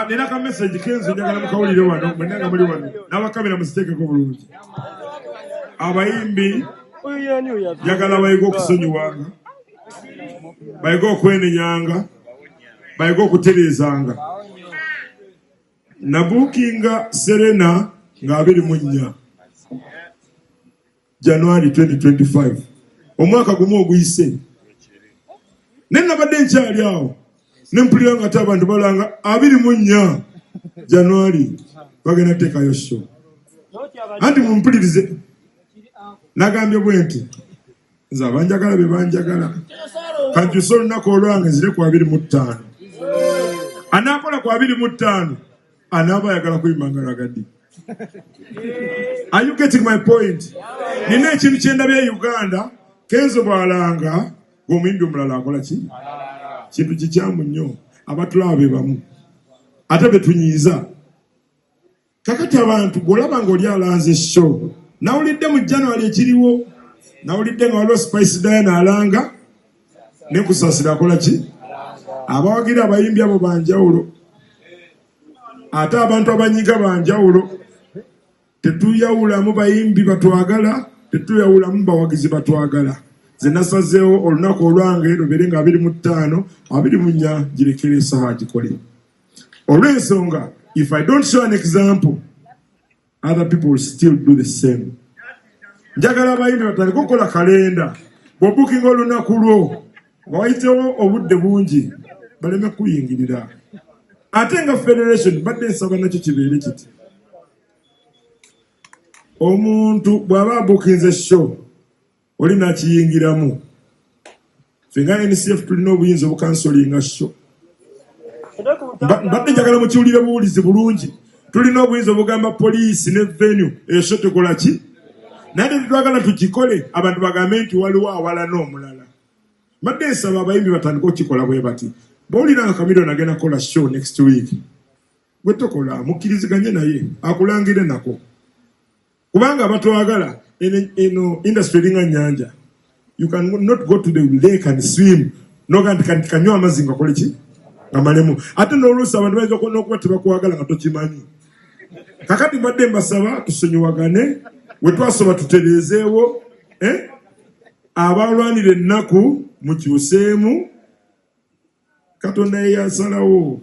Nina ka message Kenzo njagala mukawulire wano mwenanga muli wano n'abakamera musiteekeko bulungi. Abayimbi njagala bayiga okusonyiwanga, bayiga okwenenyanga, bayiga okutereezanga. Nabuukinga Serena nga 24 January 2025 omwaka gumu oguyise. Nenabadde nkyali awo nempulira nga abantu balanga 24 January bagenda teekayo show. Anti mumpulirize nagambye bwenti nze abanjagala be banjagala kati nsola olunaku olwange nzire ku 25 anaakola ku 25 anaaba ayagala kuyimanga Ragadi. Are you getting my point? Nina ekintu kyendabye Uganda Kenzo bwalanga ng'omuyimbi omulala akola ki? Kintu kikyamu nnyo abatulaba be bamu ate betunyiiza. Kakati abantu bw'olaba ng'oli alanze show nawulidde mu January ekiriwo nawulidde nga waliwo Spice Diana alanga ne Kusaasira akola ki? Abawagira abayimbi abo banjawulo ate abantu abanyiga banjawulo. Tetuyawulamu bayimbi batwagala, tetuyawulamu bawagizi batwagala. Ze nasazeewo olunaku olwange lubeere nga 25 24 girekere essaawa gikole. Olw'ensonga, if I don't show an example, other people will still do the same. Njagala abayimbi batandike okukola kalenda. Bw'obukinga olunaku lwo nga wayitewo obudde bungi baleme kuyingirira. Ate nga federation badde nsaba nakyo kibeere kiti. Omuntu bw'aba abukinze show oli nakiyingiramu. Ffe nga NCF tulina obuyinza obukansolinga show. Mbadde njagala mukiwulire buwulizi bulungi. Tulina obuyinza obugamba poliisi ne venue esho tukola ki? Naye tetwagala tukikole abantu bagambe nti waliwo awala n'omulala. Mbadde nsaba abayimbi batandika okukikola bwe bati. Bw'olina nga Chameleon agenda kukola show next week, gwe tokola mukkiriziganye naye akulangire nako. Kubanga abatwagala eno industry eringa nnyanja. You can not go to the lake and swim. No kanywa amazzi nga kole ki? Amalemu. Ate n'oluusi abantu bayinza n'okuba tebakwagala nga tokimanyi. Kakati mbadde mbasaba tusonyiwagane, we twasoba tutereezeewo, abalwanira ennaku mukyuseemu, Katonda ye yasalawo.